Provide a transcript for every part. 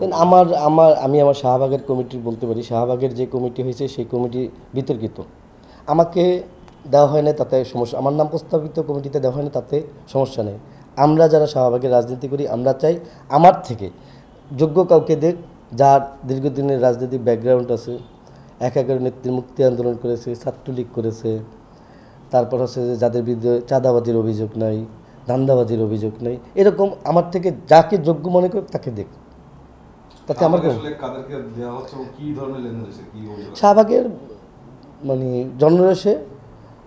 আমি আমার শাহবাগের কমিটি বলতে পারি, শাহবাগের যে কমিটি হয়েছে সেই কমিটি বিতর্কিত। আমাকে দেওয়া হয় না তাতে সমস্যা, আমার নাম প্রস্তাবিত কমিটিতে দেওয়া হয় না তাতে সমস্যা নেই। আমরা যারা শাহবাগের রাজনীতি করি আমরা চাই আমার থেকে যোগ্য কাউকে দেখ, যার দীর্ঘদিনের রাজনৈতিক ব্যাকগ্রাউন্ড আছে, ১/১১ নেত্রী মুক্তি আন্দোলন করেছে, ছাত্রলীগ করেছে, তারপর হচ্ছে যে যাদের বিরুদ্ধে চাঁদাবাজির অভিযোগ নাই, ধান্দাবাজির অভিযোগ নেই, এরকম আমার থেকে যাকে যোগ্য মনে করে তাকে দেখ। তাতে আমার শাহবাগের মানে জনরসে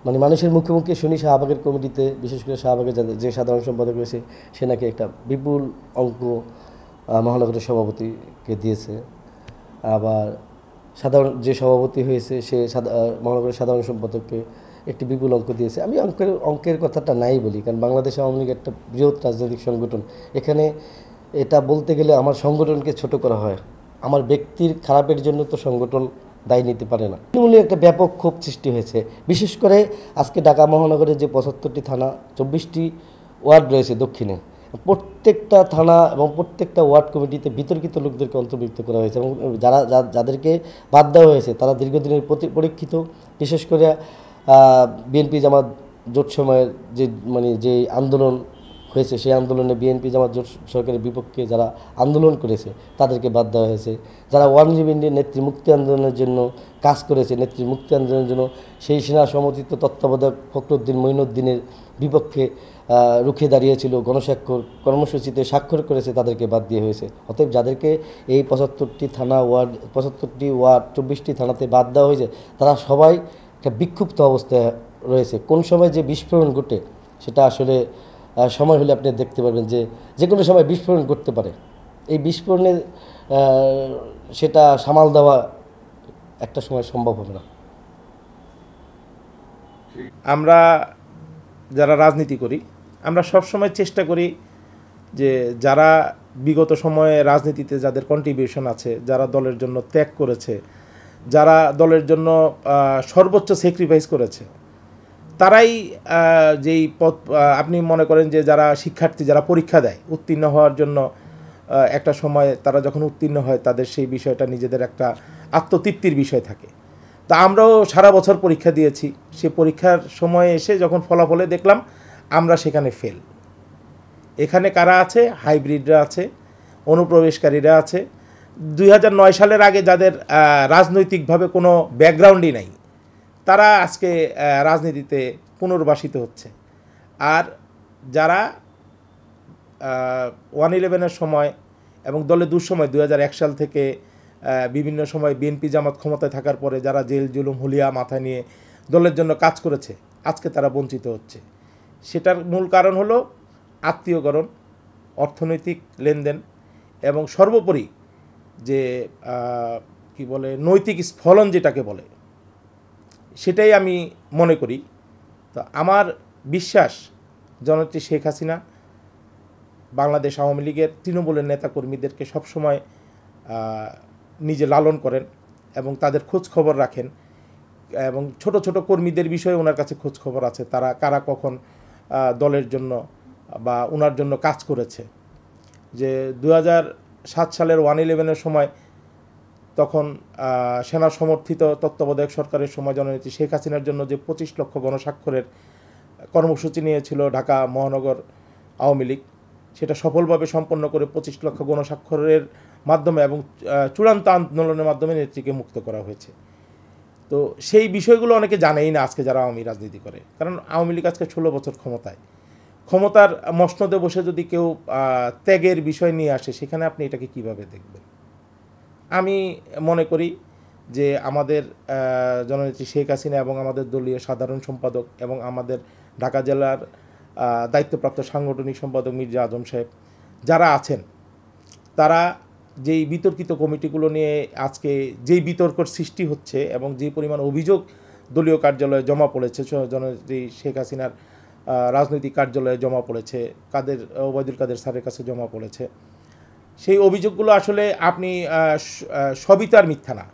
মানে মানুষের মুখে মুখে শুনি শাহবাগের কমিটিতে, বিশেষ করে শাহবাগের যে সাধারণ সম্পাদক রয়েছে সে নাকি একটা বিপুল অঙ্ক মহানগরের সভাপতিকে দিয়েছে। আবার যে সভাপতি হয়েছে সে মহানগরের সাধারণ সম্পাদককে একটি বিপুল অঙ্ক দিয়েছে। আমি অঙ্কের কথাটা নাই বলি, কারণ বাংলাদেশ আওয়ামী লীগ একটা বৃহৎ রাজনৈতিক সংগঠন। এখানে এটা বলতে গেলে আমার সংগঠনকে ছোট করা হয়, আমার ব্যক্তির খারাপের জন্য তো সংগঠন দায়ী নিতে পারে না। তৃণমূলে একটা ব্যাপক ক্ষোভ সৃষ্টি হয়েছে, বিশেষ করে আজকে ঢাকা মহানগরের যে ৭৫টি থানা, ২৪টি ওয়ার্ড রয়েছে দক্ষিণে, প্রত্যেকটা থানা এবং প্রত্যেকটা ওয়ার্ড কমিটিতে বিতর্কিত লোকদেরকে অন্তর্ভুক্ত করা হয়েছে এবং যাদেরকে বাদ দেওয়া হয়েছে তারা দীর্ঘদিনের পরীক্ষিত। বিশেষ করে বিএনপি জামাত জোট সময়ের যে আন্দোলন হয়েছে সেই আন্দোলনে বিএনপি জামাত জোট সরকারের বিপক্ষে যারা আন্দোলন করেছে তাদেরকে বাদ দেওয়া হয়েছে। যারা ওয়ান রিমান্ডে নেত্রী মুক্তি আন্দোলনের জন্য কাজ করেছে, নেত্রী মুক্তি আন্দোলনের জন্য সেই সেনা সমর্থিত তত্ত্বাবধায়ক ফখরুদ্দিন মঈনুদ্দিনের বিপক্ষে রুখে দাঁড়িয়েছিল, গণস্বাক্ষর কর্মসূচিতে স্বাক্ষর করেছে, তাদেরকে বাদ দিয়ে হয়েছে। অতএব যাদেরকে এই ৭৫টি ওয়ার্ড ২৪টি থানাতে বাদ দেওয়া হয়েছে তারা সবাই একটা বিক্ষুব্ধ অবস্থায় রয়েছে। কোন সময় যে বিস্ফোরণ ঘটে সেটা আসলে সময় হলে আপনি দেখতে পারবেন যে কোনো সময় বিস্ফোরণ ঘটতে পারে। এই বিস্ফোরণে সেটা সামাল দেওয়া একটা সময় সম্ভব হবে না। আমরা যারা রাজনীতি করি আমরা সবসময় চেষ্টা করি যে যারা বিগত সময়ে রাজনীতিতে যাদের কন্ট্রিবিউশন আছে, যারা দলের জন্য ত্যাগ করেছে, যারা দলের জন্য সর্বোচ্চ স্যাক্রিফাইস করেছে, তারাই যেই পথ আপনি মনে করেন যে যারা শিক্ষার্থী যারা পরীক্ষা দেয় উত্তীর্ণ হওয়ার জন্য একটা সময় তারা যখন উত্তীর্ণ হয় তাদের সেই বিষয়টা নিজেদের একটা আত্মতৃপ্তির বিষয় থাকে। তা আমরাও সারা বছর পরীক্ষা দিয়েছি, সে পরীক্ষার সময়ে এসে যখন ফলাফলে দেখলাম আমরা সেখানে ফেল। এখানে কারা আছে? হাইব্রিডরা আছে, অনুপ্রবেশকারীরা আছে, ২০০৯ সালের আগে যাদের রাজনৈতিকভাবে কোনো ব্যাকগ্রাউন্ডই নাই তারা আজকে রাজনীতিতে পুনর্বাসিত হচ্ছে। আর যারা 1/11-এর সময় এবং দলের দুঃসময় ২০০১ সাল থেকে বিভিন্ন সময় বিএনপি জামাত ক্ষমতায় থাকার পরে যারা জেল জুলুম হুলিয়া মাথায় নিয়ে দলের জন্য কাজ করেছে আজকে তারা বঞ্চিত হচ্ছে। সেটার মূল কারণ হলো আত্মীয়করণ, অর্থনৈতিক লেনদেন এবং সর্বোপরি যে কি বলে নৈতিক স্খলন যেটাকে বলে, সেটাই আমি মনে করি। তো আমার বিশ্বাস জননেত্রী শেখ হাসিনা বাংলাদেশ আওয়ামী লীগের তৃণমূলের নেতাকর্মীদেরকে সবসময় নিজে লালন করেন এবং তাদের খোঁজ খবর রাখেন এবং ছোট ছোট কর্মীদের বিষয়ে ওনার কাছে খোঁজ খবর আছে, তারা কারা কখন দলের জন্য বা ওনার জন্য কাজ করেছে। যে ২০০৭ সালের 1/11-এর সময় তখন সেনা সমর্থিত তত্ত্বাবধায়ক সরকারের সময় জননেত্রী শেখ হাসিনার জন্য যে ২৫ লক্ষ গণস্বাক্ষরের কর্মসূচি নিয়েছিল ঢাকা মহানগর আওয়ামী লীগ, সেটা সফলভাবে সম্পন্ন করে ২৫ লক্ষ গণস্বাক্ষরের মাধ্যমে এবং চূড়ান্ত আন্দোলনের মাধ্যমে নেত্রীকে মুক্ত করা হয়েছে। তো সেই বিষয়গুলো অনেকে জানেই না আজকে যারা আওয়ামী রাজনীতি করে, কারণ আওয়ামী লীগ আজকে ১৬ বছর ক্ষমতার মসনদে বসে যদি কেউ ত্যাগের বিষয় নিয়ে আসে সেখানে আপনি এটাকে কিভাবে দেখবেন? আমি মনে করি যে আমাদের জননেত্রী শেখ হাসিনা এবং আমাদের দলীয় সাধারণ সম্পাদক এবং আমাদের ঢাকা জেলার দায়িত্বপ্রাপ্ত সাংগঠনিক সম্পাদক মির্জা আজম সাহেব যারা আছেন, তারা যেই বিতর্কিত কমিটিগুলো নিয়ে আজকে যেই বিতর্কর সৃষ্টি হচ্ছে এবং যে পরিমাণ অভিযোগ দলীয় কার্যালয়ে জমা পড়েছে, জননেত্রী শেখ হাসিনার রাজনৈতিক কার্যালয়ে জমা পড়েছে, ওবায়দুল কাদের স্যারের কাছে জমা পড়েছে, সেই অভিযোগগুলো আসলে আপনি সবই তো আর মিথ্যা না।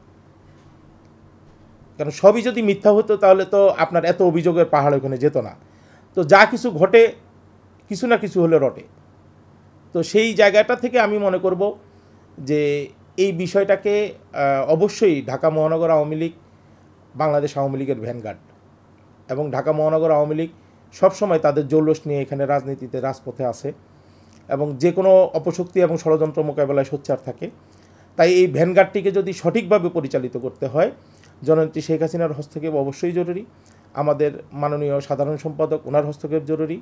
কারণ সবই যদি মিথ্যা হতো তাহলে তো আপনার এত অভিযোগের পাহাড় ওখানে যেত না। তো যা কিছু ঘটে কিছু না কিছু হলে রটে। তো সেই জায়গাটা থেকে আমি মনে করব যে এই বিষয়টাকে অবশ্যই ঢাকা মহানগর আওয়ামী লীগ বাংলাদেশ আওয়ামী লীগের ভ্যানগার্ড, এবং ঢাকা মহানগর আওয়ামী লীগ সবসময় তাদের জৌলুস নিয়ে এখানে রাজনীতিতে রাজপথে আছে এবং যে কোনো অপশক্তি এবং ষড়যন্ত্র মোকাবেলায় সোচ্চার থাকে। তাই এই ভ্যানগার্ডটিকে যদি সঠিকভাবে পরিচালিত করতে হয়, জননেত্রী শেখ হাসিনার হস্তক্ষেপ অবশ্যই জরুরি, আমাদের মাননীয় সাধারণ সম্পাদক ওনার হস্তক্ষেপ জরুরি,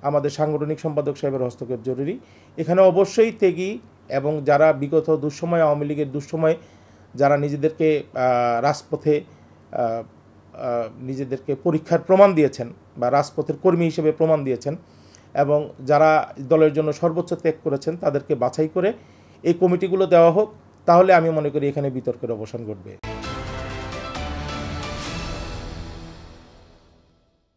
আমাদের সাংগঠনিক সম্পাদক সাহেবের হস্তক্ষেপ জরুরি। এখানে অবশ্যই ত্যাগী এবং যারা বিগত দুঃসময় আওয়ামী লীগের দুঃসময় যারা নিজেদেরকে রাজপথে নিজেদেরকে পরীক্ষার প্রমাণ দিয়েছেন বা রাজপথের কর্মী হিসেবে প্রমাণ দিয়েছেন এবং যারা দলের জন্য সর্বোচ্চ ত্যাগ করেছেন তাদেরকে বাছাই করে এই কমিটিগুলো দেওয়া হোক, তাহলে আমি মনে করি এখানে বিতর্কের অবসান ঘটবে।